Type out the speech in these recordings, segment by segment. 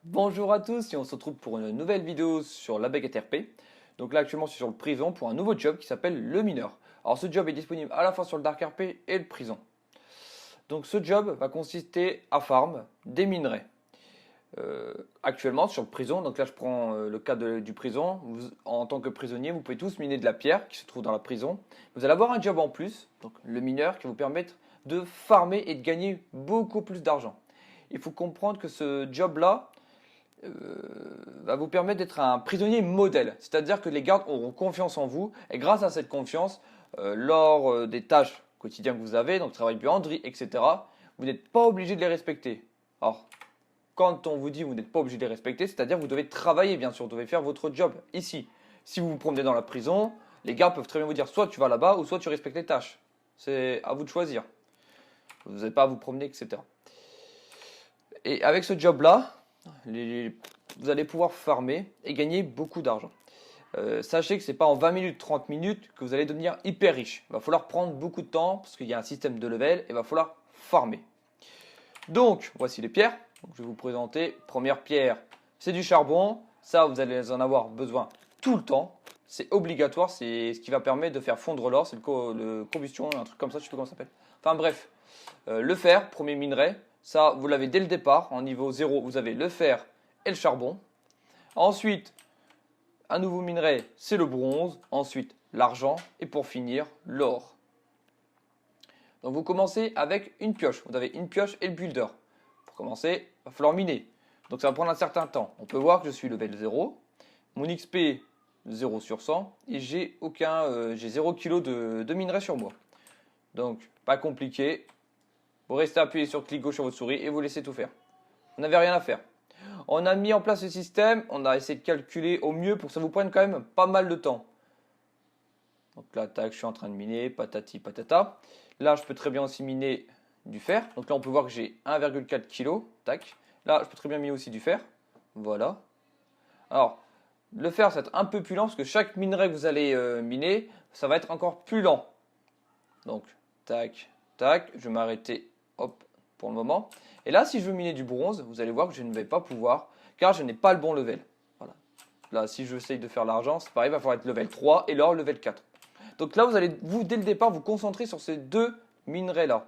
Bonjour à tous et on se retrouve pour une nouvelle vidéo sur la baguette RP. Donc là actuellement je suis sur le prison pour un nouveau job qui s'appelle le mineur. Alors ce job est disponible à la fois sur le Dark RP et le prison. Donc ce job va consister à farm des minerais. Actuellement sur le prison, donc là je prends le cas du prison, en tant que prisonnier vous pouvez tous miner de la pierre qui se trouve dans la prison. Vous allez avoir un job en plus, donc le mineur, qui va vous permettre de farmer et de gagner beaucoup plus d'argent. Il faut comprendre que ce job là va vous permettre d'être un prisonnier modèle. C'est-à-dire que les gardes auront confiance en vous et grâce à cette confiance, lors des tâches quotidiennes que vous avez, donc travail buanderie, etc., vous n'êtes pas obligé de les respecter. Alors, quand on vous dit que vous n'êtes pas obligé de les respecter, c'est-à-dire que vous devez travailler, bien sûr, vous devez faire votre job ici. Si vous vous promenez dans la prison, les gardes peuvent très bien vous dire soit tu vas là-bas ou soit tu respectes les tâches. C'est à vous de choisir. Vous n'avez pas à vous promener, etc. Et avec ce job-là, vous allez pouvoir farmer et gagner beaucoup d'argent. Sachez que ce n'est pas en 20 minutes, 30 minutes que vous allez devenir hyper riche. Il va falloir prendre beaucoup de temps parce qu'il y a un système de level et il va falloir farmer. Donc, voici les pierres. Donc, je vais vous présenter. Première pierre, c'est du charbon. Ça, vous allez en avoir besoin tout le temps. C'est obligatoire. C'est ce qui va permettre de faire fondre l'or. C'est le combustion, un truc comme ça. Je sais plus comment ça s'appelle. Enfin bref, le fer, premier minerai. Ça, vous l'avez dès le départ. En niveau 0, vous avez le fer et le charbon. Ensuite, un nouveau minerai, c'est le bronze. Ensuite, l'argent. Et pour finir, l'or. Donc vous commencez avec une pioche. Vous avez une pioche et le builder. Pour commencer, il va falloir miner. Donc ça va prendre un certain temps. On peut voir que je suis level 0. Mon XP 0 sur 100. Et j'ai 0 kg de minerai sur moi. Donc pas compliqué. Vous restez appuyé sur clic gauche sur votre souris et vous laissez tout faire. Vous n'avez rien à faire. On a mis en place ce système. On a essayé de calculer au mieux pour que ça vous prenne quand même pas mal de temps. Donc là, tac, je suis en train de miner, patati patata. Là, je peux très bien aussi miner du fer. Donc là, on peut voir que j'ai 1,4 kg. Tac. Là, je peux très bien miner aussi du fer. Voilà. Alors, le fer, ça va être un peu plus lent parce que chaque minerai que vous allez miner, ça va être encore plus lent. Donc, tac, tac. Je vais m'arrêter, hop, pour le moment. Et là, si je veux miner du bronze, vous allez voir que je ne vais pas pouvoir car je n'ai pas le bon level. Voilà. Là, si j'essaye de faire l'argent, c'est pareil, il va falloir être level 3 et l'or level 4. Donc là, vous allez, dès le départ, vous concentrer sur ces deux minerais-là.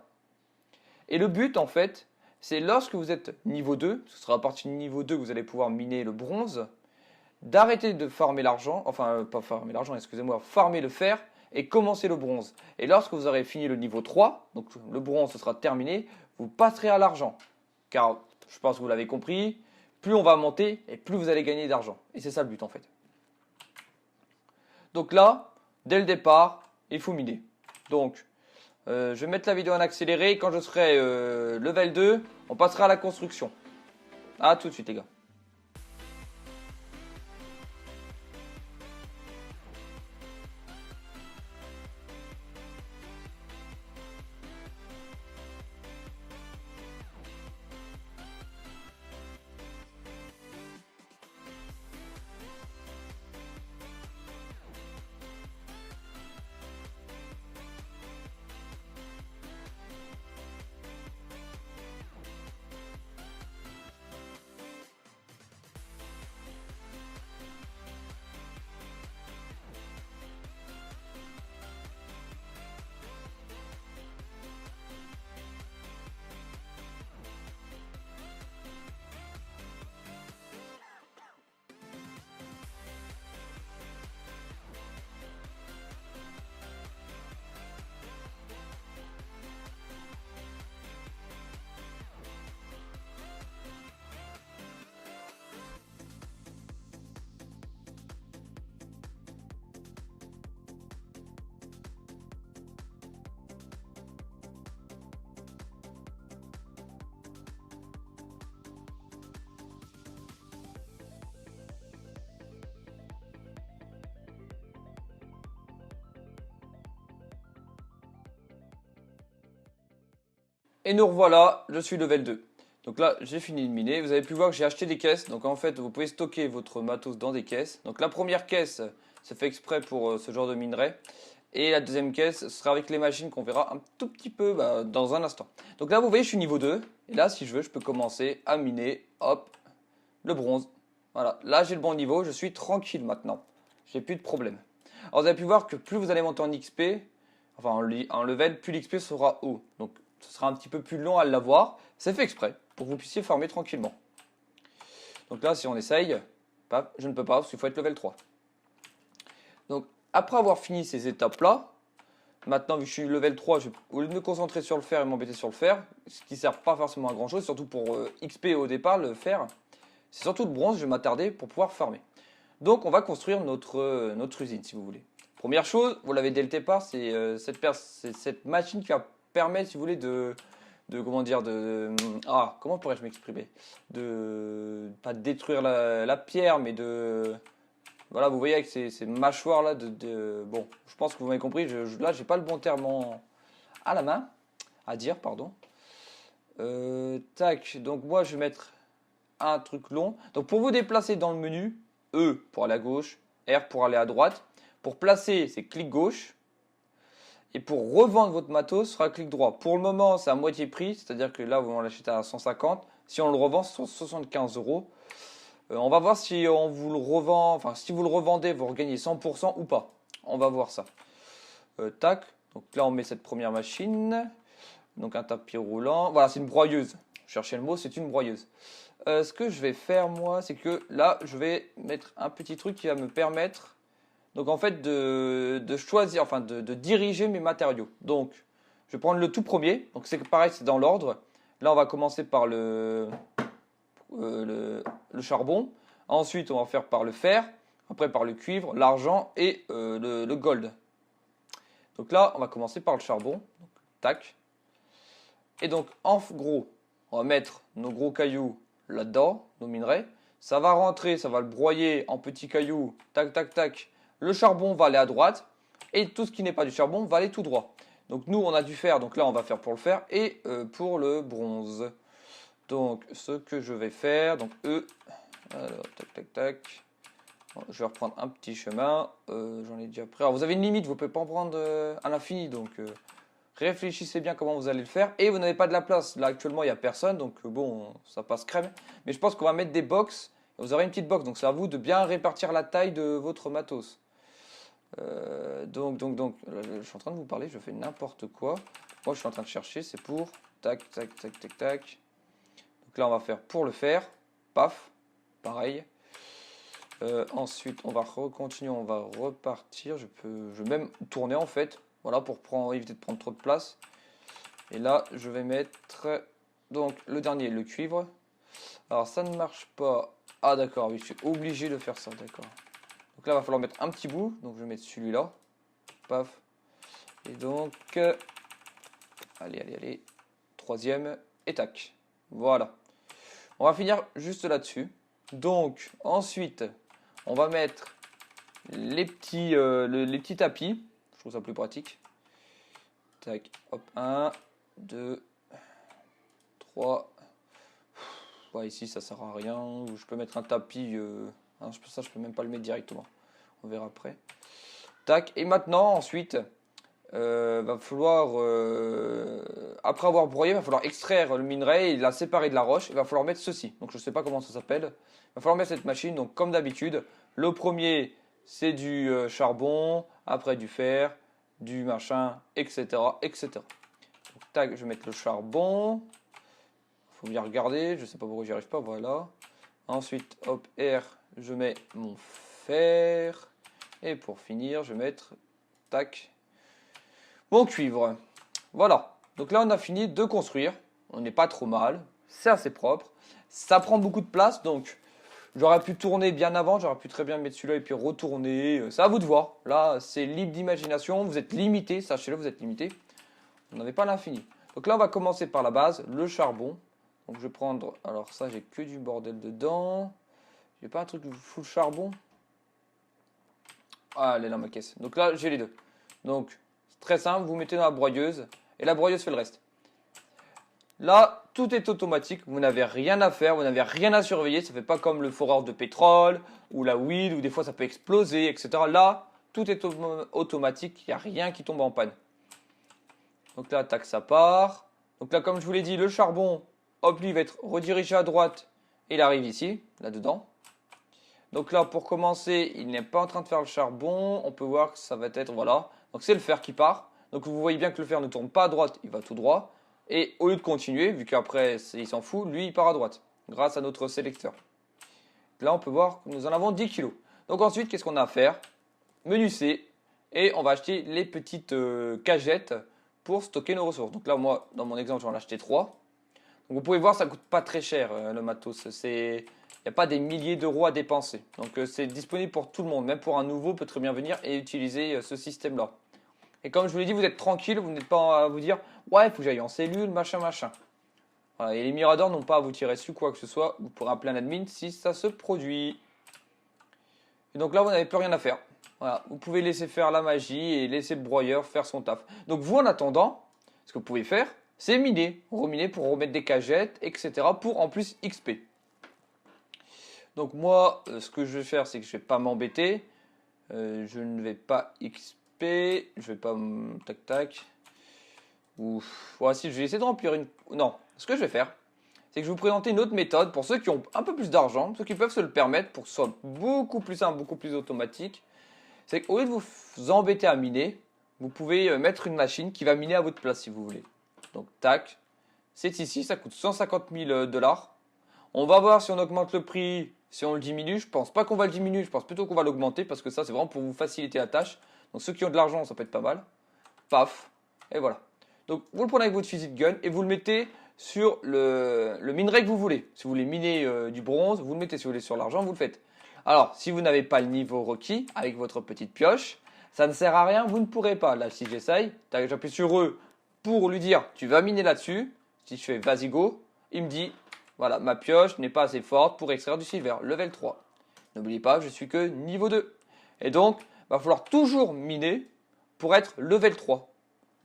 Et le but, en fait, c'est lorsque vous êtes niveau 2, ce sera à partir du niveau 2 que vous allez pouvoir miner le bronze, d'arrêter de farmer l'argent, enfin, pas farmer l'argent, excusez-moi, farmer le fer et commencer le bronze. Et lorsque vous aurez fini le niveau 3, donc le bronze, ce sera terminé, vous passerez à l'argent. Car, je pense que vous l'avez compris, plus on va monter et plus vous allez gagner d'argent. Et c'est ça le but, en fait. Donc là, dès le départ, il faut miner. Donc, je vais mettre la vidéo en accéléré. Quand je serai level 2, on passera à la construction. A tout de suite les gars. Et nous revoilà, je suis level 2. Donc là, j'ai fini de miner. Vous avez pu voir que j'ai acheté des caisses. Donc en fait, vous pouvez stocker votre matos dans des caisses. Donc la première caisse, c'est fait exprès pour ce genre de minerai. Et la deuxième caisse sera avec les machines qu'on verra un tout petit peu dans un instant. Donc là, vous voyez, je suis niveau 2. Et là, si je veux, je peux commencer à miner, hop, le bronze. Voilà, là j'ai le bon niveau, je suis tranquille maintenant. J'ai plus de problème. Alors vous avez pu voir que plus vous allez monter en XP, enfin en level, plus l'XP sera haut. Donc ce sera un petit peu plus long à l'avoir. C'est fait exprès pour que vous puissiez farmer tranquillement. Donc là si on essaye, je ne peux pas parce qu'il faut être level 3. Donc après avoir fini ces étapes là, maintenant vu que je suis level 3, au lieu de me concentrer sur le fer et m'embêter sur le fer, ce qui ne sert pas forcément à grand chose, surtout pour XP au départ, le fer, c'est surtout le bronze, je vais m'attarder pour pouvoir farmer. Donc on va construire notre usine si vous voulez. Première chose, vous l'avez dès le départ, c'est cette machine qui va permettre si vous voulez comment pourrais-je m'exprimer, pas de détruire la pierre, mais voilà, vous voyez avec ces mâchoires là bon, je pense que vous m'avez compris, là j'ai pas le bon terme à la main, à dire, pardon. Tac, donc moi je vais mettre un truc long. Donc pour vous déplacer dans le menu, E pour aller à gauche, R pour aller à droite. Pour placer, c'est clic gauche. Et pour revendre votre matos, ce sera clic droit. Pour le moment, c'est à moitié prix, c'est-à-dire que là, vous l'achetez à 150. Si on le revend, c'est 75 €. On va voir si on vous le revend, enfin si vous le revendez, vous regagnez 100% ou pas. On va voir ça. Tac. Donc là, on met cette première machine. Donc un tapis roulant. Voilà, c'est une broyeuse. Je cherchais le mot, c'est une broyeuse. Ce que je vais faire moi, c'est que là, je vais mettre un petit truc qui va me permettre, donc en fait, de choisir, enfin de diriger mes matériaux. Donc, je vais prendre le tout premier. Donc c'est pareil, c'est dans l'ordre. Là, on va commencer par le charbon. Ensuite, on va faire par le fer. Après, par le cuivre, l'argent et le gold. Donc là, on va commencer par le charbon. Donc, tac. Et donc, en gros, on va mettre nos gros cailloux là-dedans, nos minerais. Ça va rentrer, ça va le broyer en petits cailloux. Tac, tac, tac. Le charbon va aller à droite. Et tout ce qui n'est pas du charbon va aller tout droit. Donc nous, on a du fer. Donc là, on va faire pour le fer et pour le bronze. Donc, ce que je vais faire, donc alors, tac, tac, tac. Bon, je vais reprendre un petit chemin. J'en ai déjà pris. Alors, vous avez une limite, vous ne pouvez pas en prendre à l'infini. Donc, réfléchissez bien comment vous allez le faire. Et vous n'avez pas de la place. Là, actuellement, il n'y a personne. Donc, bon, ça passe crème. Mais je pense qu'on va mettre des box. Vous aurez une petite box. Donc, c'est à vous de bien répartir la taille de votre matos. Donc, je suis en train de vous parler. Je fais n'importe quoi. Moi, je suis en train de chercher. C'est pour tac, tac, tac, tac, tac. Donc là, on va faire pour le fer. Paf. Pareil. Ensuite, on va continuer. On va repartir. Je vais même tourner en fait. Voilà, pour éviter de prendre trop de place. Et là, je vais mettre donc le dernier, le cuivre. Alors, ça ne marche pas. Ah, d'accord, oui, je suis obligé de faire ça, d'accord. Donc là, il va falloir mettre un petit bout. Donc, je vais mettre celui-là. Paf. Et donc, allez. Troisième, et tac. Voilà. On va finir juste là-dessus. Donc, ensuite, on va mettre les petits tapis. Je trouve ça plus pratique. Tac, hop, 1, 2, 3. Ouais, ici, ça sert à rien. Je peux mettre un tapis. Ça, je peux même pas le mettre directement. On verra après. Tac, et maintenant, ensuite, va falloir, après avoir broyé, il va falloir extraire le minerai et la séparer de la roche. Il va falloir mettre ceci. Donc, je ne sais pas comment ça s'appelle. Il va falloir mettre cette machine. Donc, comme d'habitude, le premier, c'est du charbon, après du fer, du machin, etc. Donc, tac, je vais mettre le charbon. Il faut bien regarder, je ne sais pas pourquoi j'y arrive pas, voilà. Ensuite, hop, R, je mets mon fer. Et pour finir, je vais mettre, tac, mon cuivre. Voilà. Donc là, on a fini de construire. On n'est pas trop mal. C'est assez propre. Ça prend beaucoup de place, donc j'aurais pu tourner bien avant. J'aurais pu très bien mettre celui-là et puis retourner. C'est à vous de voir. Là, c'est libre d'imagination. Vous êtes limité. Sachez-le, vous êtes limité. Vous n'avez pas l'infini. Donc là, on va commencer par la base, le charbon. Donc je vais prendre, alors ça, j'ai que du bordel dedans. J'ai pas un truc full charbon. Ah, elle est dans ma caisse. Donc là, j'ai les deux. Donc, c'est très simple, vous mettez dans la broyeuse et la broyeuse fait le reste. Là, tout est automatique, vous n'avez rien à faire, vous n'avez rien à surveiller. Ça ne fait pas comme le foreur de pétrole ou la weed où des fois ça peut exploser, etc. Là, tout est automatique, il n'y a rien qui tombe en panne. Donc là, tac, ça part. Donc là, comme je vous l'ai dit, le charbon, hop, lui, va être redirigé à droite il arrive ici, là-dedans. Donc là, pour commencer, il n'est pas en train de faire le charbon. On peut voir que ça va être, voilà. Donc c'est le fer qui part. Donc vous voyez bien que le fer ne tourne pas à droite, il va tout droit. Et au lieu de continuer, vu qu'après il s'en fout, lui il part à droite, grâce à notre sélecteur. Là, on peut voir que nous en avons 10 kg. Donc ensuite, qu'est-ce qu'on a à faire? Menu C. Et on va acheter les petites cagettes pour stocker nos ressources. Donc là, moi, dans mon exemple, j'en ai acheté 3. Donc vous pouvez voir, ça ne coûte pas très cher le matos. Il n'y a pas des milliers d'euros à dépenser. Donc c'est disponible pour tout le monde. Même pour un nouveau, peut très bien venir et utiliser ce système-là. Et comme je vous l'ai dit, vous êtes tranquille. Vous n'êtes pas à vous dire, ouais, il faut que j'aille en cellule, machin, machin. Voilà, et les miradors n'ont pas à vous tirer dessus quoi que ce soit. Vous pourrez appeler un admin si ça se produit. Et donc là, vous n'avez plus rien à faire. Voilà, vous pouvez laisser faire la magie et laisser le broyeur faire son taf. Donc vous, en attendant, ce que vous pouvez faire, c'est miner. Reminer pour remettre des cagettes, etc. pour en plus XP. Donc moi, ce que je vais faire, c'est que je ne vais pas m'embêter. Je ne vais pas XP. Je vais pas... Tac, tac. Ouf. Ouais, si, je vais essayer de remplir une... Non, ce que je vais faire, c'est que je vais vous présenter une autre méthode pour ceux qui ont un peu plus d'argent, ceux qui peuvent se le permettre pour que ce soit beaucoup plus simple, beaucoup plus automatique. C'est qu'au lieu de vous embêter à miner, vous pouvez mettre une machine qui va miner à votre place si vous voulez. Donc tac, c'est ici, ça coûte 150 000 $. On va voir si on augmente le prix, si on le diminue. Je pense pas qu'on va le diminuer, je pense plutôt qu'on va l'augmenter parce que ça c'est vraiment pour vous faciliter la tâche. Donc ceux qui ont de l'argent, ça peut être pas mal. Paf, et voilà. Donc vous le prenez avec votre fusil de gun et vous le mettez sur le minerai que vous voulez. Si vous voulez miner du bronze, vous le mettez. Si vous voulez sur l'argent, vous le faites. Alors, si vous n'avez pas le niveau requis avec votre petite pioche, ça ne sert à rien, vous ne pourrez pas. Là, si j'essaye, j'appuie sur eux pour lui dire tu vas miner là-dessus. Si je fais vas-y go, il me dit voilà, ma pioche n'est pas assez forte pour extraire du silver, level 3. N'oubliez pas, je suis que niveau 2. Et donc, il va falloir toujours miner pour être level 3.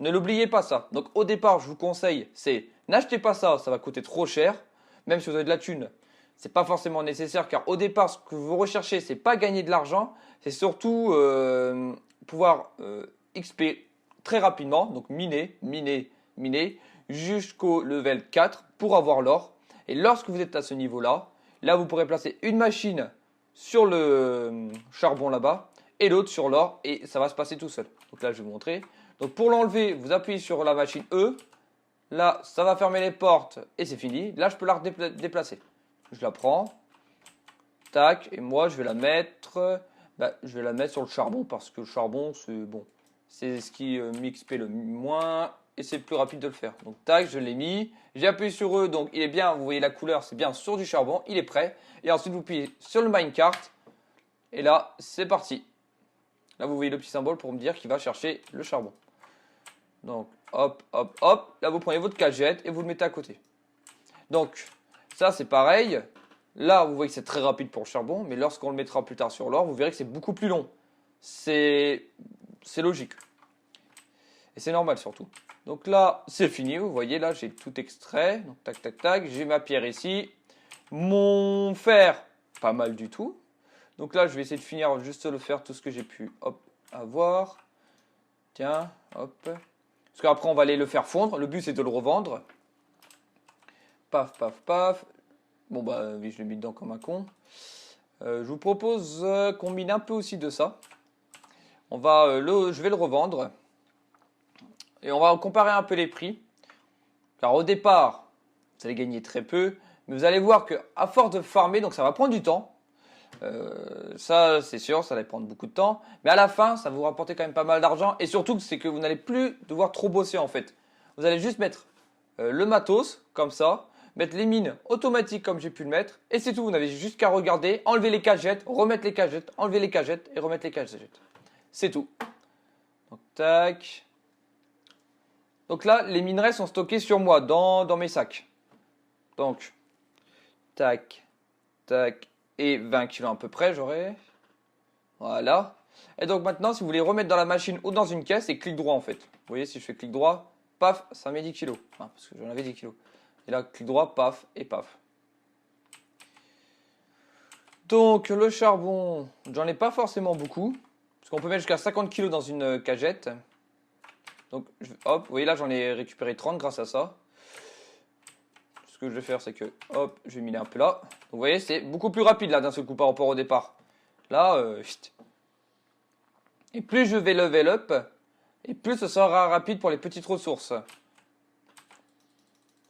Ne l'oubliez pas ça. Donc au départ, je vous conseille, c'est n'achetez pas ça, ça va coûter trop cher. Même si vous avez de la thune, c'est pas forcément nécessaire car au départ, ce que vous recherchez, c'est pas gagner de l'argent, c'est surtout pouvoir XP très rapidement. Donc miner, miner, miner jusqu'au level 4 pour avoir l'or. Et lorsque vous êtes à ce niveau-là, là vous pourrez placer une machine sur le charbon là-bas et l'autre sur l'or et ça va se passer tout seul. Donc là, je vais vous montrer. Donc pour l'enlever, vous appuyez sur la machine E. Là, ça va fermer les portes et c'est fini. Là, je peux la déplacer. Je la prends. Tac. Et moi, je vais la mettre. Je vais la mettre sur le charbon parce que le charbon, c'est bon. C'est ce qui m'XP le moins et c'est plus rapide de le faire. Donc tac, je l'ai mis. J'ai appuyé sur E. Donc il est bien, vous voyez la couleur, c'est bien sur du charbon. Il est prêt. Et ensuite, vous appuyez sur le minecart. Et là, c'est parti. Là, vous voyez le petit symbole pour me dire qu'il va chercher le charbon. Donc, hop, hop, hop. Là, vous prenez votre cagette et vous le mettez à côté. Donc, ça, c'est pareil. Là, vous voyez que c'est très rapide pour le charbon. Mais lorsqu'on le mettra plus tard sur l'or, vous verrez que c'est beaucoup plus long. C'est logique. Et c'est normal surtout. Donc là, c'est fini. Vous voyez, là, j'ai tout extrait. Donc, tac, tac, tac. J'ai ma pierre ici. Mon fer, pas mal du tout. Donc là, je vais essayer de finir juste le faire, tout ce que j'ai pu avoir. Tiens, hop. Parce qu'après, on va aller le faire fondre. Le but, c'est de le revendre. Paf, paf, paf. Bon, oui, je l'ai mis dedans comme un con. Je vous propose qu'on mine un peu aussi de ça. Je vais le revendre. Et on va comparer un peu les prix. Car au départ, vous allez gagner très peu. Mais vous allez voir qu'à force de farmer, donc ça va prendre du temps. Ça, c'est sûr, ça va prendre beaucoup de temps. Mais à la fin, ça va vous rapporter quand même pas mal d'argent. Et surtout, c'est que vous n'allez plus devoir trop bosser en fait. Vous allez juste mettre le matos, comme ça. Mettre les mines automatiques comme j'ai pu le mettre. Et c'est tout, vous n'avez juste qu'à regarder, enlever les cagettes, remettre les cagettes, enlever les cagettes et remettre les cagettes. C'est tout. Donc, tac. Donc là, les minerais sont stockés sur moi, dans mes sacs. Donc, tac, tac. Et 20 kg à peu près, j'aurai. Voilà. Et donc maintenant, si vous voulez remettre dans la machine ou dans une caisse, c'est clic droit en fait. Vous voyez, si je fais clic droit, paf, ça met 10 kg. Enfin, parce que j'en avais 10 kg. Et là, clic droit, paf, et paf. Donc, le charbon, j'en ai pas forcément beaucoup. Parce qu'on peut mettre jusqu'à 50 kg dans une cagette. Donc, hop, vous voyez là, j'en ai récupéré 30 grâce à ça. ce que je vais faire, c'est que, hop, je vais miner un peu là. Donc, vous voyez, c'est beaucoup plus rapide là d'un seul coup par rapport au départ. Là, chut. Et plus je vais level up, et plus ce sera rapide pour les petites ressources.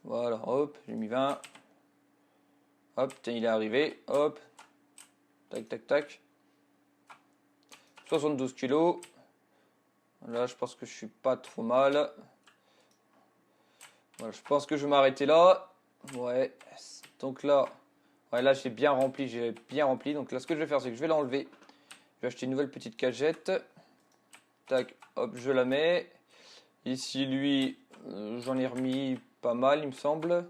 Voilà, hop, j'ai mis 20. Hop, tiens, il est arrivé. Hop. Tac, tac, tac. 72 kilos. Là, je pense que je suis pas trop mal. Voilà, je pense que je vais m'arrêter là. Ouais. Donc là, ouais, là j'ai bien rempli, Donc là, ce que je vais faire, c'est que je vais l'enlever. Je vais acheter une nouvelle petite cagette. Tac, hop, je la mets. Ici, lui, j'en ai remis pas mal, il me semble.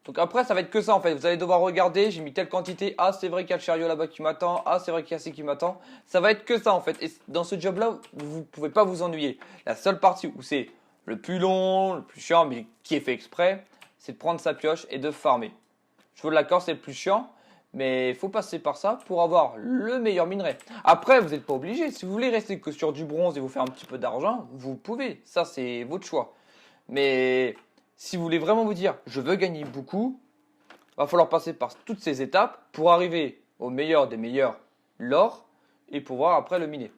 Donc après, ça va être que ça en fait. Vous allez devoir regarder, j'ai mis telle quantité. Ah, c'est vrai qu'il y a le chariot là-bas qui m'attend. Ah, c'est vrai qu'il y a ce qui m'attend. Ça va être que ça en fait. Et dans ce job-là, vous ne pouvez pas vous ennuyer. La seule partie où c'est le plus long, le plus chiant, mais qui est fait exprès, c'est de prendre sa pioche et de farmer. Je vous l'accorde, c'est le plus chiant. Mais il faut passer par ça pour avoir le meilleur minerai. Après, vous n'êtes pas obligé. Si vous voulez rester que sur du bronze et vous faire un petit peu d'argent, vous pouvez. Ça, c'est votre choix. Mais si vous voulez vraiment vous dire, je veux gagner beaucoup, il va falloir passer par toutes ces étapes pour arriver au meilleur des meilleurs, l'or, et pouvoir après le miner.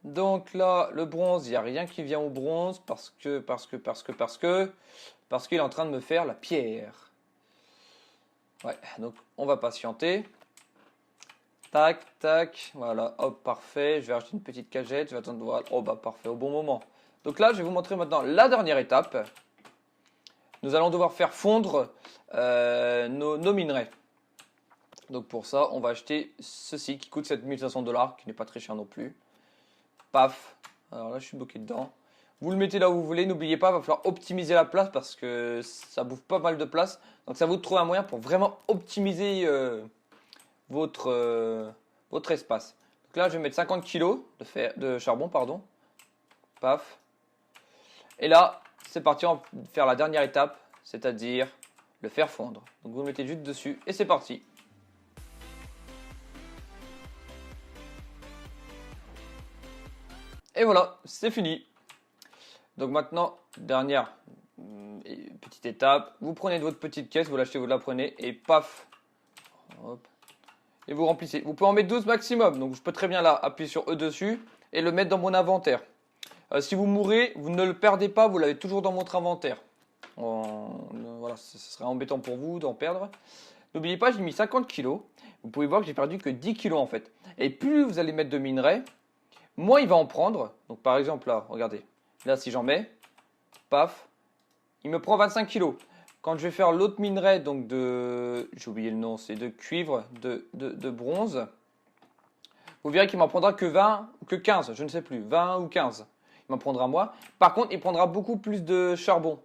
Donc là, le bronze, il n'y a rien qui vient au bronze parce qu'il est en train de me faire la pierre. Ouais, donc on va patienter. Tac, tac, voilà, hop, parfait. Je vais acheter une petite cagette, je vais attendre de voir. Oh bah parfait, au bon moment. Donc là, je vais vous montrer maintenant la dernière étape. Nous allons devoir faire fondre nos minerais. Donc pour ça, on va acheter ceci qui coûte 7500 $, qui n'est pas très cher non plus. Paf. Alors là, je suis bloqué dedans. Vous le mettez là où vous voulez. N'oubliez pas, il va falloir optimiser la place parce que ça bouffe pas mal de place. Donc ça vous trouve un moyen pour vraiment optimiser votre espace. Donc là, je vais mettre 50 kg de charbon, pardon. Paf. Et là, c'est parti, on va faire la dernière étape, c'est-à-dire le faire fondre. Donc vous le mettez juste dessus et c'est parti. Et voilà, c'est fini. Donc maintenant, dernière petite étape. Vous prenez de votre petite caisse, vous l'achetez, vous la prenez et paf. Hop. Et vous remplissez. Vous pouvez en mettre 12 maximum. Donc je peux très bien là appuyer sur E dessus et le mettre dans mon inventaire. Si vous mourrez, vous ne le perdez pas, vous l'avez toujours dans votre inventaire. Voilà, ce serait embêtant pour vous d'en perdre. N'oubliez pas, j'ai mis 50 kg. Vous pouvez voir que j'ai perdu que 10 kg en fait. Et plus vous allez mettre de minerais, moins il va en prendre. Donc par exemple là, regardez. Là si j'en mets, paf, il me prend 25 kg. Quand je vais faire l'autre minerai, donc j'ai oublié le nom, c'est de cuivre, de bronze. Vous verrez qu'il m'en prendra que 20 ou que 15, je ne sais plus, 20 ou 15. Il m'en prendra moins. Par contre, il prendra beaucoup plus de charbon.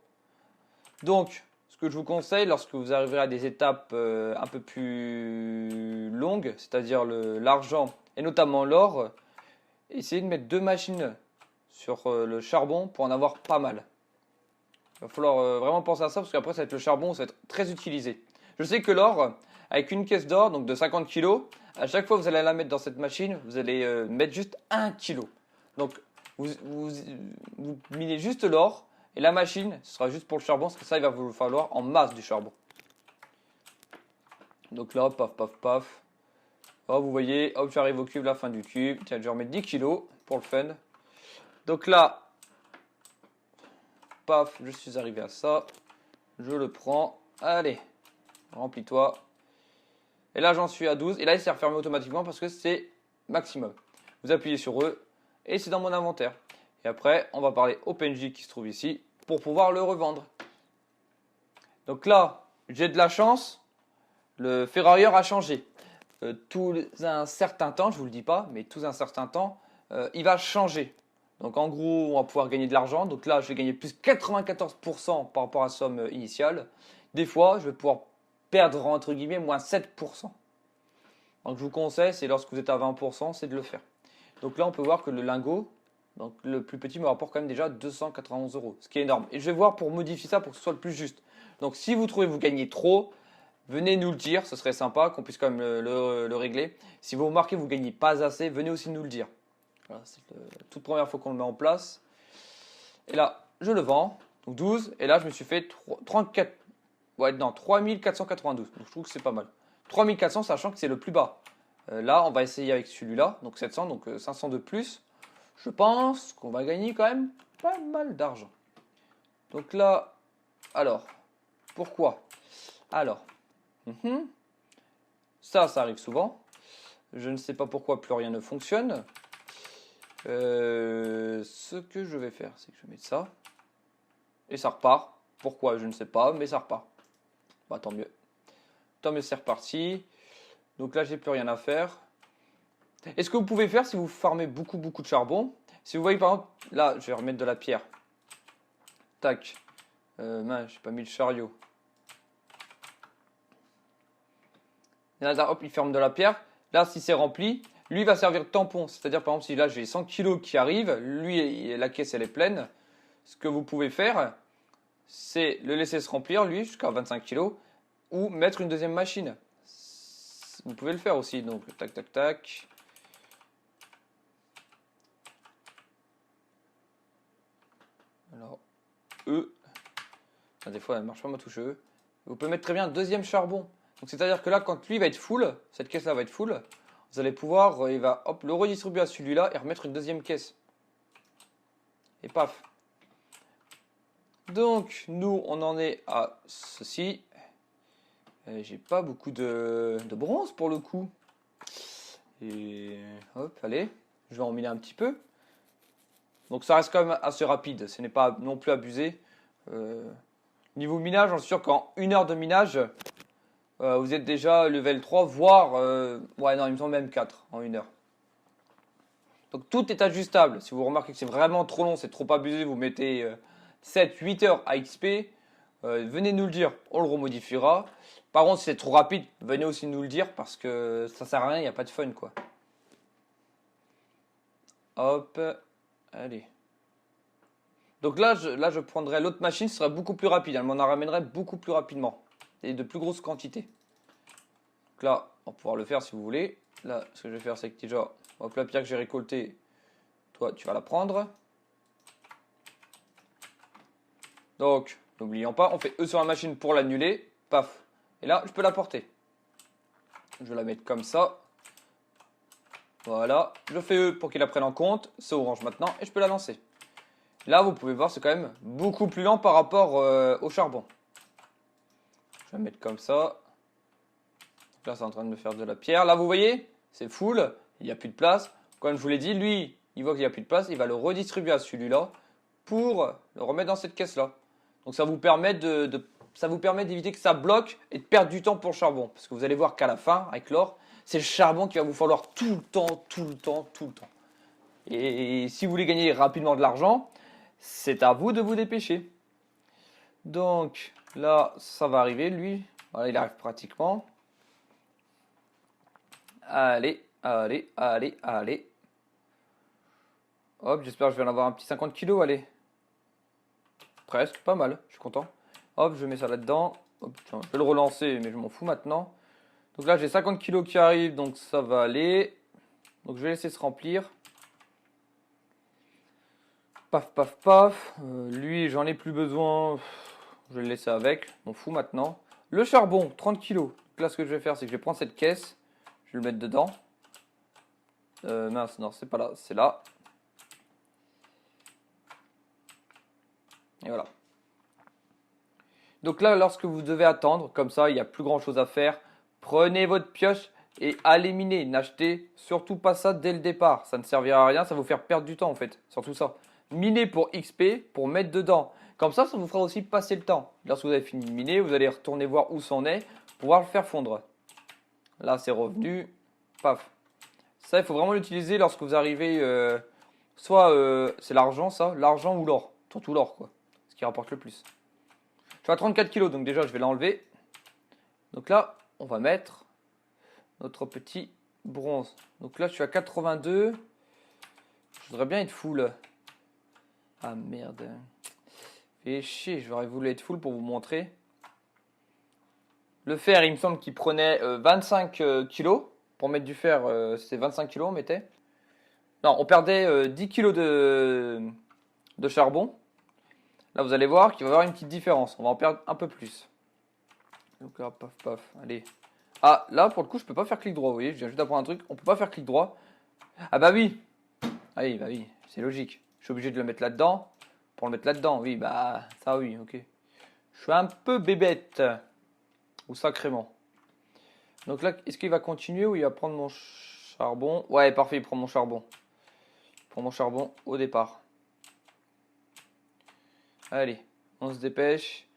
Donc, ce que je vous conseille lorsque vous arriverez à des étapes un peu plus longues, c'est-à-dire l'argent et notamment l'or, essayez de mettre 2 machines sur le charbon pour en avoir pas mal. Il va falloir vraiment penser à ça parce qu'après, ça va être le charbon, ça va être très utilisé. Je sais que l'or, avec une caisse d'or, donc de 50 kg, à chaque fois que vous allez la mettre dans cette machine, vous allez mettre juste 1 kg. Donc, vous minez juste l'or et la machine, ce sera juste pour le charbon parce que ça, il va vous falloir en masse du charbon. Donc là, paf, paf, paf. Oh, vous voyez, hop, j'arrive au cube, la fin du cube. Tiens, je vais remettre 10 kg pour le fun. Donc là, paf, je suis arrivé à ça. Je le prends. Allez, remplis-toi. Et là, j'en suis à 12. Et là, il s'est refermé automatiquement parce que c'est maximum. Vous appuyez sur eux et c'est dans mon inventaire. Et après, on va parler au PNJ qui se trouve ici pour pouvoir le revendre. Donc là, j'ai de la chance. Le ferrailleur a changé. Tous un certain temps, je ne vous le dis pas, mais tous un certain temps, il va changer. Donc en gros, on va pouvoir gagner de l'argent. Donc là, je vais gagner plus 94% par rapport à la somme initiale. Des fois, je vais pouvoir perdre entre guillemets moins 7%. Donc je vous conseille, c'est lorsque vous êtes à 20%, c'est de le faire. Donc là, on peut voir que le lingot, donc le plus petit, me rapporte quand même déjà 291 €, ce qui est énorme. Et je vais voir pour modifier ça pour que ce soit le plus juste. Donc si vous trouvez que vous gagnez trop, venez nous le dire, ce serait sympa qu'on puisse quand même le régler. Si vous remarquez que vous ne gagnez pas assez, venez aussi nous le dire. Voilà, c'est la toute première fois qu'on le met en place. Et là, je le vends. Donc 12. Et là, je me suis fait 34. Ouais, non, 3492. Donc je trouve que c'est pas mal. 3400, sachant que c'est le plus bas. Là, on va essayer avec celui-là. Donc 700, donc 500 de plus. Je pense qu'on va gagner quand même pas mal d'argent. Donc là, alors, pourquoi? Alors, ça arrive souvent. Je ne sais pas pourquoi plus rien ne fonctionne. Ce que je vais faire, c'est que je vais mettre ça. Et ça repart. Pourquoi? Je ne sais pas, mais ça repart. Bah, tant mieux. Tant mieux, c'est reparti. Donc là, j'ai plus rien à faire. Et ce que vous pouvez faire si vous farmez beaucoup de charbon, si vous voyez par exemple, là, je vais remettre de la pierre. Tac. Mince, j'ai pas mis le chariot. Et là, hop, il ferme de la pierre. Là, si c'est rempli, lui va servir de tampon. C'est-à-dire, par exemple, si là j'ai 100 kg qui arrivent, lui, la caisse elle est pleine. Ce que vous pouvez faire, c'est le laisser se remplir, lui, jusqu'à 25 kg, ou mettre une deuxième machine. Vous pouvez le faire aussi. Donc, tac, tac, tac. Alors, des fois, elle ne marche pas ma touche E. Vous pouvez mettre très bien un deuxième charbon. Donc, c'est-à-dire que là, quand lui va être full, cette caisse-là va être full, vous allez pouvoir, il va hop, le redistribuer à celui-là et remettre une deuxième caisse. Et paf. Donc, nous, on en est à ceci. J'ai pas beaucoup de bronze pour le coup. Et hop, allez, je vais en miner un petit peu. Donc ça reste quand même assez rapide, ce n'est pas non plus abusé. Niveau minage, j'en suis sûr qu'en 1 heure de minage, vous êtes déjà level 3, voire, ouais non, il me semble même 4 en 1 heure. Donc tout est ajustable. Si vous remarquez que c'est vraiment trop long, c'est trop abusé, vous mettez 7-8 heures à XP, venez nous le dire, on le remodifiera. Par contre, si c'est trop rapide, venez aussi nous le dire parce que ça sert à rien, il n'y a pas de fun quoi. Hop, allez. Donc là, je prendrai l'autre machine, ce serait beaucoup plus rapide. Elle m'en ramènerait beaucoup plus rapidement et de plus grosses quantités. Donc là, on va pouvoir le faire si vous voulez. Là, ce que je vais faire, c'est que déjà, hop, la pierre que j'ai récoltée, toi, tu vas la prendre. Donc, n'oublions pas, on fait E sur la machine pour l'annuler. Paf. Et là, je peux la porter. Je vais la mettre comme ça. Voilà. Je fais E pour qu'il la prenne en compte. C'est orange maintenant et je peux la lancer. Là, vous pouvez voir, c'est quand même beaucoup plus lent par rapport au charbon. Je vais mettre comme ça. Donc là, c'est en train de me faire de la pierre. Là, vous voyez, c'est full. Il n'y a plus de place. Comme je vous l'ai dit, lui, il voit qu'il n'y a plus de place. Il va le redistribuer à celui-là pour le remettre dans cette caisse-là. Donc, ça vous permet d'éviter que ça bloque et de perdre du temps pour le charbon. Parce que vous allez voir qu'à la fin, avec l'or, c'est le charbon qui va vous falloir tout le temps. Et si vous voulez gagner rapidement de l'argent, c'est à vous de vous dépêcher. Donc là, ça va arriver, lui. Voilà, il arrive pratiquement. Allez. Hop, j'espère que je vais en avoir un petit 50 kg, allez. Presque, pas mal, je suis content. Hop, je mets ça là-dedans. Hop, tiens, je vais le relancer, mais je m'en fous maintenant. Donc là, j'ai 50 kg qui arrivent, donc ça va aller. Donc je vais laisser se remplir. Paf. Lui, j'en ai plus besoin. Je vais le laisser avec. M'en fous maintenant. Le charbon, 30 kg. Donc là, ce que je vais faire, c'est que je vais prendre cette caisse. Je vais le mettre dedans. Mince, non, c'est pas là. C'est là. Et voilà. Donc là, lorsque vous devez attendre, comme ça, il n'y a plus grand chose à faire. Prenez votre pioche et allez miner. N'achetez surtout pas ça dès le départ. Ça ne servira à rien. Ça va vous faire perdre du temps en fait. Surtout ça. Miner pour XP, pour mettre dedans. Comme ça vous fera aussi passer le temps. Lorsque vous avez fini de miner, vous allez retourner voir où c'en est pour pouvoir le faire fondre. Là, c'est revenu. Paf. Ça, il faut vraiment l'utiliser lorsque vous arrivez. Soit c'est l'argent, ça. L'argent ou l'or. Surtout l'or, quoi. Ce qui rapporte le plus. Je suis à 34 kg, donc déjà, je vais l'enlever. Donc là, on va mettre notre petit bronze. Donc là, je suis à 82. Je voudrais bien être full. Ah merde. Fait chier, j'aurais voulu être full pour vous montrer. Le fer, il me semble qu'il prenait 25 kg. Pour mettre du fer, c'est 25 kg, on mettait. Non, on perdait 10 kg de charbon. Là, vous allez voir qu'il va y avoir une petite différence. On va en perdre un peu plus. Donc là, paf, paf, allez. Ah, là, pour le coup, je peux pas faire clic droit, vous voyez, je viens juste d'apprendre un truc. On peut pas faire clic droit. Ah bah oui. Ah oui, bah oui, c'est logique. Je suis obligé de le mettre là-dedans. Pour le mettre là-dedans, oui, bah ça oui, ok. Je suis un peu bébête. Ou sacrément. Donc là, est-ce qu'il va continuer ou il va prendre mon charbon? Ouais, parfait, il prend mon charbon. Il prend mon charbon au départ. Allez, on se dépêche.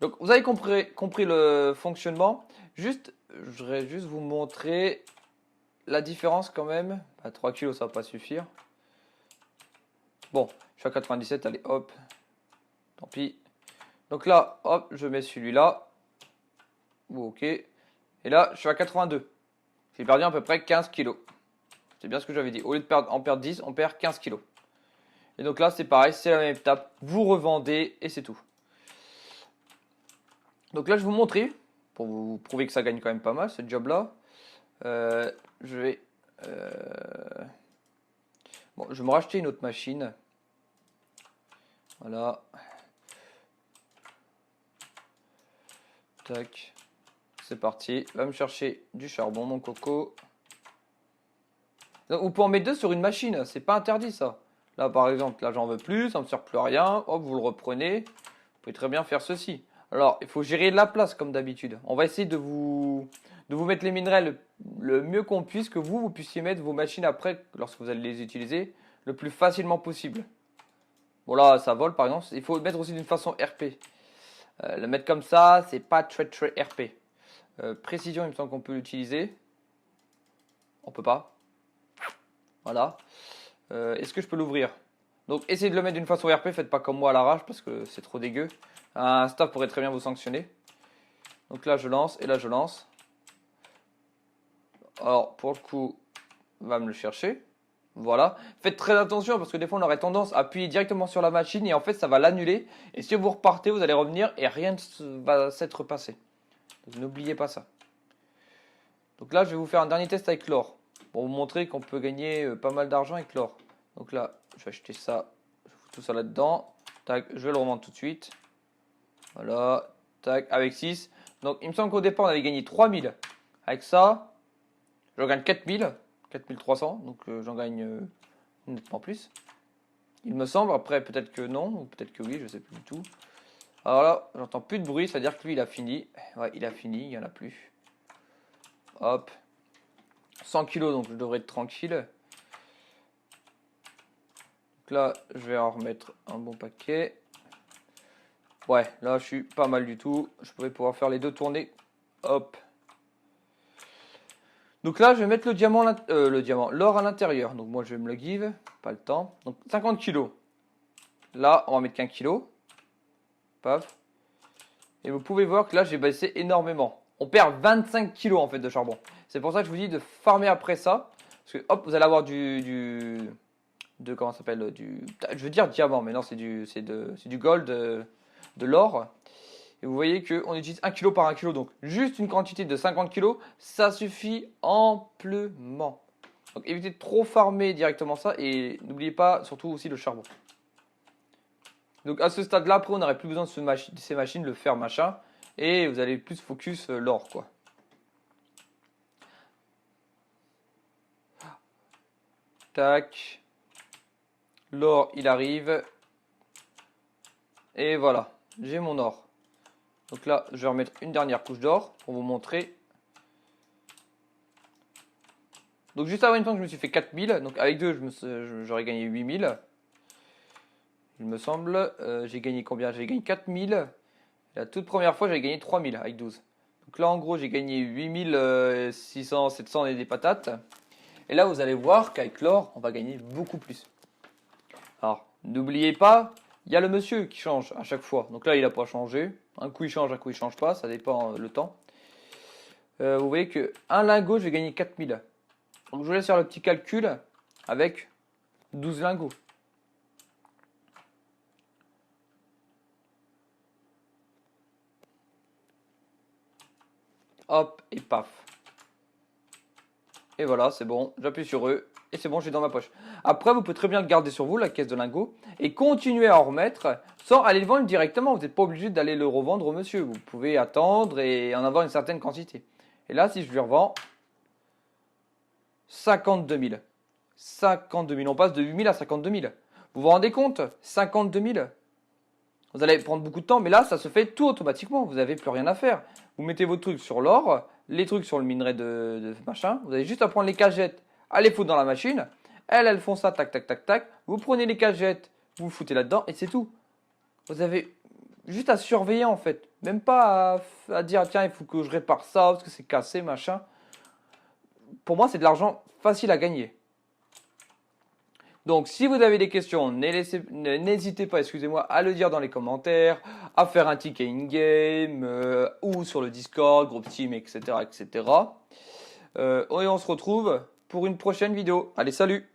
Donc vous avez compris le fonctionnement. Juste, je voudrais juste vous montrer la différence quand même. 3 kilos, ça va pas suffire. Bon, je suis à 97, allez, hop. Tant pis. Donc là, hop, je mets celui-là. Ok. Et là, je suis à 82. J'ai perdu à peu près 15 kilos. C'est bien ce que j'avais dit. Au lieu de en perdre 10, on perd 15 kilos. Et donc là, c'est pareil, c'est la même étape. Vous revendez et c'est tout. Donc là, je vais vous montrer, pour vous prouver que ça gagne quand même pas mal, ce job-là. Je vais... Bon, je vais me racheter une autre machine. Voilà. Tac. C'est parti. Va me chercher du charbon, mon coco. Donc, vous pouvez en mettre deux sur une machine. C'est pas interdit, ça. Là, par exemple, là, j'en veux plus. Ça me sert plus à rien. Hop, vous le reprenez. Vous pouvez très bien faire ceci. Alors, il faut gérer la place, comme d'habitude. On va essayer de vous mettre les minerais le mieux qu'on puisse, que vous puissiez mettre vos machines après, lorsque vous allez les utiliser, le plus facilement possible. Bon, là, ça vole, par exemple. Il faut le mettre aussi d'une façon RP. Le mettre comme ça, c'est pas très RP. Précision, il me semble qu'on peut l'utiliser. On peut pas. Voilà. Est-ce que je peux l'ouvrir? Donc, essayez de le mettre d'une façon RP. Faites pas comme moi à l'arrache parce que c'est trop dégueu. Un staff pourrait très bien vous sanctionner. Donc là, je lance et là, je lance. Alors, pour le coup, va me le chercher. Voilà. Faites très attention parce que des fois, on aurait tendance à appuyer directement sur la machine et en fait, ça va l'annuler. Et si vous repartez, vous allez revenir et rien ne va s'être passé. N'oubliez pas ça. Donc là, je vais vous faire un dernier test avec l'or. Pour vous montrer qu'on peut gagner pas mal d'argent avec l'or. Donc là, je vais acheter ça. Je fous tout ça là-dedans. Tac, je vais le revendre tout de suite. Voilà. Tac, avec 6. Donc il me semble qu'au départ, on avait gagné 3000. Avec ça, je gagne 4000. 4300. Donc j'en gagne nettement plus. Il me semble. Après, peut-être que non. Ou peut-être que oui, je ne sais plus du tout. Alors là, j'entends plus de bruit. C'est-à-dire que lui, il a fini. Ouais, il a fini. Il n'y en a plus. Hop. 100 kilos, donc je devrais être tranquille. Donc là, je vais en remettre un bon paquet. Ouais, là, je suis pas mal du tout. Je pourrais pouvoir faire les deux tournées. Hop. Donc là, je vais mettre l'or à l'intérieur. Donc moi, je vais me le give. Pas le temps. Donc 50 kilos. Là, on va mettre qu'un kilo. Paf. Et vous pouvez voir que là, j'ai baissé énormément. On perd 25 kilos en fait de charbon. C'est pour ça que je vous dis de farmer après ça. Parce que hop, vous allez avoir comment ça s'appelle, je veux dire diamant, mais non, c'est du gold, de l'or. Et vous voyez qu'on utilise 1 kg par 1 kg, donc juste une quantité de 50 kg, ça suffit amplement. Donc évitez de trop farmer directement ça et n'oubliez pas surtout aussi le charbon. Donc à ce stade-là, après on n'aurait plus besoin de ces machines, le fer machin, et vous allez plus focus l'or quoi. Tac. L'or, il arrive. Et voilà, j'ai mon or. Donc là, je vais remettre une dernière couche d'or pour vous montrer. Donc juste avant, une fois que je me suis fait 4000. Donc avec deux, j'aurais gagné 8000. Il me semble. J'ai gagné combien? J'ai gagné 4000. La toute première fois, j'avais gagné 3000 avec 12. Donc là, en gros, j'ai gagné 8600, 700 et des patates. Et là, vous allez voir qu'avec l'or, on va gagner beaucoup plus. Alors, n'oubliez pas, il y a le monsieur qui change à chaque fois. Donc là, il n'a pas changé. Un coup, il change, un coup, il change pas. Ça dépend le temps. Vous voyez que un lingot, je vais gagner 4000. Donc, je vous laisse faire le petit calcul avec 12 lingots. Hop, et paf. Et voilà, c'est bon. J'appuie sur eux. et c'est bon, j'ai dans ma poche. Après, vous pouvez très bien le garder sur vous, la caisse de lingots, et continuer à en remettre sans aller le vendre directement. Vous n'êtes pas obligé d'aller le revendre au monsieur. Vous pouvez attendre et en avoir une certaine quantité. Et là, si je lui revends 52 000. 52 000. On passe de 8 000 à 52 000. Vous vous rendez compte? 52 000. Vous allez prendre beaucoup de temps, mais là, ça se fait tout automatiquement. Vous n'avez plus rien à faire. Vous mettez vos trucs sur l'or, les trucs sur le minerai de machin. Vous avez juste à prendre les cagettes, à les foutre dans la machine. Elles font ça, tac, tac, tac, tac. Vous prenez les cagettes, vous vous foutez là-dedans et c'est tout. Vous avez juste à surveiller en fait. Même pas à dire, tiens, il faut que je répare ça parce que c'est cassé, machin. Pour moi, c'est de l'argent facile à gagner. Donc, si vous avez des questions, n'hésitez pas, excusez-moi, à le dire dans les commentaires, à faire un ticket in-game ou sur le Discord, groupe Team, etc., etc. Et on se retrouve pour une prochaine vidéo. Allez, salut!